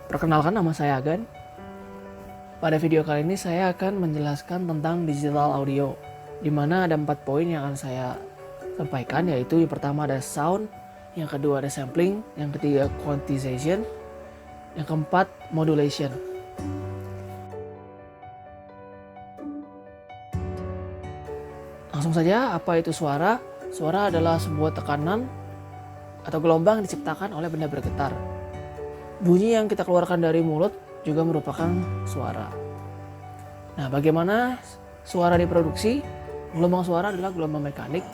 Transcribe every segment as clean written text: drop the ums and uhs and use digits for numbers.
Perkenalkan, nama saya Agan. Pada video kali ini saya akan menjelaskan tentang digital audio, di mana ada 4 poin yang akan saya sampaikan, yaitu yang pertama ada sound, yang kedua ada sampling, yang ketiga quantization, yang keempat modulation. Langsung saja, apa itu suara? Suara adalah sebuah tekanan atau gelombang yang diciptakan oleh benda bergetar. Bunyi yang kita keluarkan dari mulut juga merupakan suara. Nah, bagaimana suara diproduksi? Gelombang suara adalah gelombang mekanik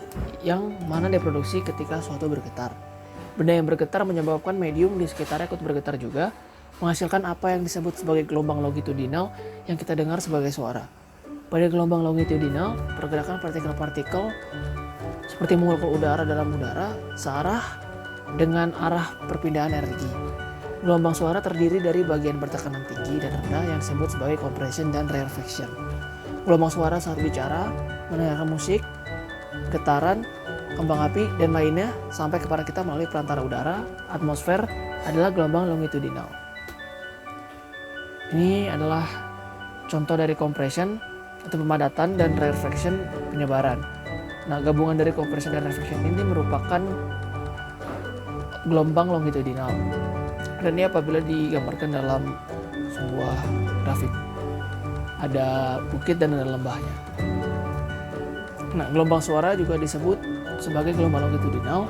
yang mana diproduksi ketika suatu bergetar. Benda yang bergetar menyebabkan medium di sekitarnya ikut bergetar juga, menghasilkan apa yang disebut sebagai gelombang longitudinal yang kita dengar sebagai suara. Pada gelombang longitudinal, pergerakan partikel-partikel seperti molekul udara dalam udara searah dengan arah perpindahan energi. Gelombang suara terdiri dari bagian bertekanan tinggi dan rendah yang disebut sebagai compression dan rarefaction. Gelombang suara saat bicara, mendengarkan musik, getaran, kembang api, dan lainnya sampai kepada kita melalui perantara udara, atmosfer adalah gelombang longitudinal. Ini adalah contoh dari compression atau pemadatan dan rarefaction penyebaran. Nah, gabungan dari compression dan rarefaction ini merupakan gelombang longitudinal. Dan ini apabila digambarkan dalam sebuah grafik, ada bukit dan ada lembahnya. Nah, gelombang suara juga disebut sebagai gelombang longitudinal,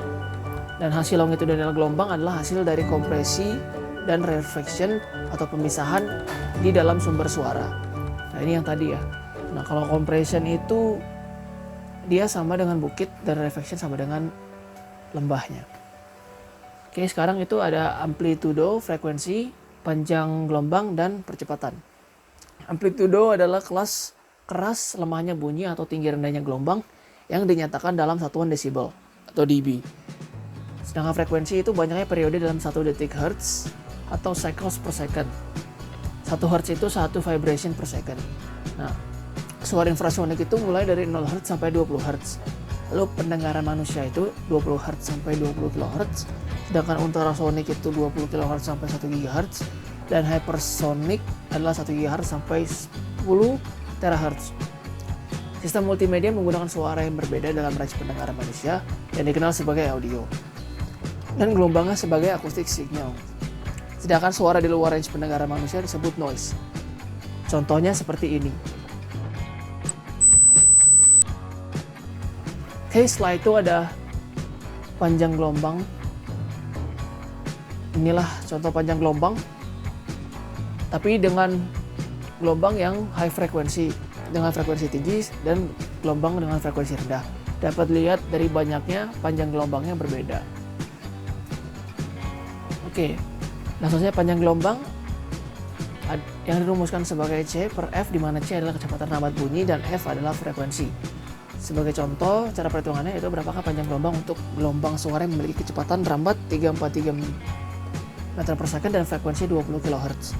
dan hasil longitudinal gelombang adalah hasil dari kompresi dan rarefaction atau pemisahan di dalam sumber suara. Nah, ini yang tadi ya. Nah, kalau compression itu dia sama dengan bukit dan rarefaction sama dengan lembahnya. Oke, sekarang itu ada amplitudo, frekuensi, panjang gelombang, dan percepatan. Amplitudo adalah kelas keras lemahnya bunyi atau tinggi rendahnya gelombang yang dinyatakan dalam satuan desibel atau dB. Sedangkan frekuensi itu banyaknya periode dalam 1 detik hertz atau cycles per second. 1 hertz itu 1 vibration per second. Nah, suara infrasonik itu mulai dari 0 hertz sampai 20 hertz. Lalu pendengaran manusia itu 20 Hz sampai 20 kHz, sedangkan ultrasonik itu 20 kHz sampai 1 GHz, dan hypersonic adalah 1 GHz sampai 10 THz. Sistem multimedia menggunakan suara yang berbeda dalam range pendengaran manusia yang dikenal sebagai audio, dan gelombangnya sebagai acoustic signal. Sedangkan suara di luar range pendengaran manusia disebut noise. Contohnya seperti ini. Oke, setelah itu ada panjang gelombang. Inilah contoh panjang gelombang, tapi dengan gelombang yang high frekuensi, dengan frekuensi tinggi, dan gelombang dengan frekuensi rendah. Dapat lihat dari banyaknya panjang gelombangnya berbeda. Oke, langsung saja panjang gelombang yang dirumuskan sebagai C per F, di mana C adalah kecepatan rambat bunyi dan F adalah frekuensi. Sebagai contoh, cara perhitungannya itu berapakah panjang gelombang untuk gelombang suara yang memiliki kecepatan rambat 343 meter per second dan frekuensi 20 kHz.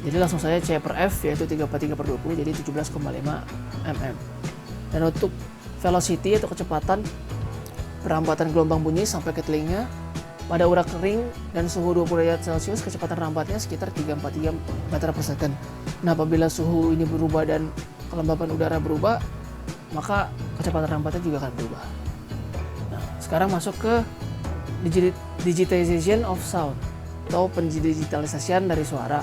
Jadi langsung saja C per F yaitu 343 per 20, jadi 17,5 mm. Dan untuk velocity atau kecepatan perambatan gelombang bunyi sampai ke telinga pada urat kering dan suhu 20 derajat Celcius, kecepatan rambatnya sekitar 343 meter per second. Nah, apabila suhu ini berubah dan kelembapan udara berubah, maka kecepatan rambatnya juga akan berubah. Nah, sekarang masuk ke digitization of sound atau pendigitalisasian dari suara.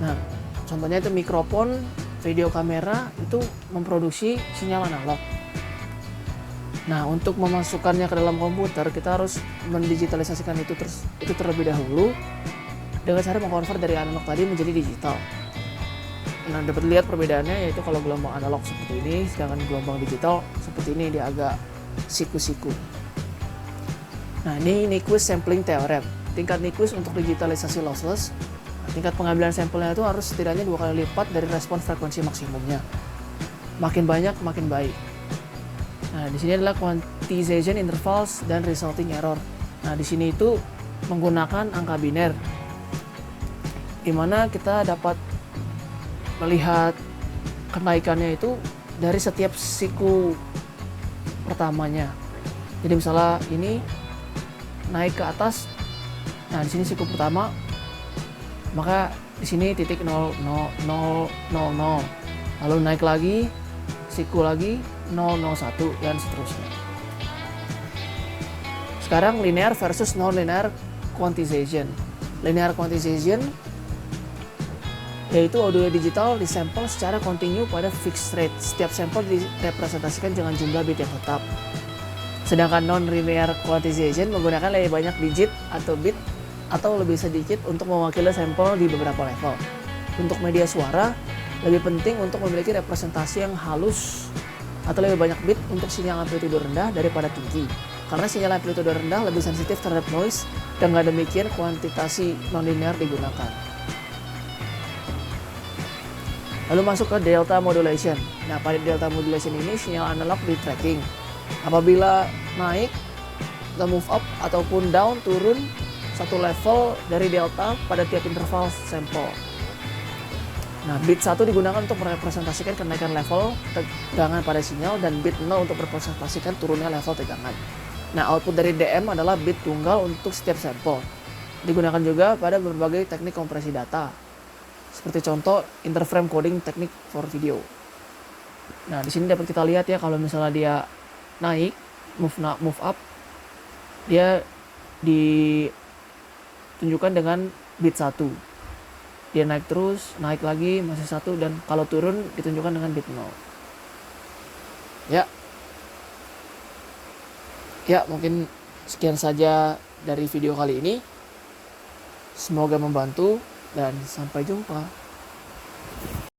Nah, contohnya itu mikrofon, video kamera itu memproduksi sinyal analog. Nah, untuk memasukkannya ke dalam komputer, kita harus mendigitalisasikan itu terlebih dahulu dengan cara mengkonvert dari analog tadi menjadi digital. Nah, dapat lihat perbedaannya, yaitu kalau gelombang analog seperti ini, sedangkan gelombang digital seperti ini, dia agak siku-siku. Nah, ini Nyquist sampling theorem. Tingkat Nyquist untuk digitalisasi lossless, tingkat pengambilan sampelnya itu harus setidaknya 2 kali lipat dari respon frekuensi maksimumnya. Makin banyak, makin baik. Nah, di sini adalah quantization intervals dan resulting error. Nah, di sini itu menggunakan angka biner, di mana kita dapat melihat kenaikannya itu dari setiap siku pertamanya. Jadi misalnya ini naik ke atas, nah di sini siku pertama maka di sini titik 0, 0, 0, 0, 0. Lalu naik lagi, siku lagi 0, 0, 1 dan seterusnya. Sekarang linear versus non-linear quantization. Linear quantization yaitu audio digital disampel secara kontinu pada fixed rate. Setiap sampel direpresentasikan dengan jumlah bit yang tetap. Sedangkan non-linear quantization menggunakan lebih banyak digit atau bit atau lebih sedikit untuk mewakili sampel di beberapa level. Untuk media suara, lebih penting untuk memiliki representasi yang halus atau lebih banyak bit untuk sinyal amplitude rendah daripada tinggi. Karena sinyal amplitude rendah lebih sensitif terhadap noise, dan dengan demikian kuantitasi non-linear digunakan. Lalu masuk ke delta modulation. Nah, pada delta modulation ini sinyal analog di tracking. Apabila naik, atau move up ataupun down, turun satu level dari delta pada tiap interval sampel. Nah, bit 1 digunakan untuk merepresentasikan kenaikan level tegangan pada sinyal dan bit 0 untuk merepresentasikan turunnya level tegangan. Nah, output dari DM adalah bit tunggal untuk setiap sampel. Digunakan juga pada berbagai teknik kompresi data. Seperti contoh interframe coding teknik for video. Nah, di sini dapat kita lihat ya, kalau misalnya dia naik, move up, dia ditunjukkan dengan bit 1. Dia naik terus, naik lagi, masih 1, dan kalau turun ditunjukkan dengan bit 0. Ya, mungkin sekian saja dari video kali ini. Semoga membantu dan sampai jumpa.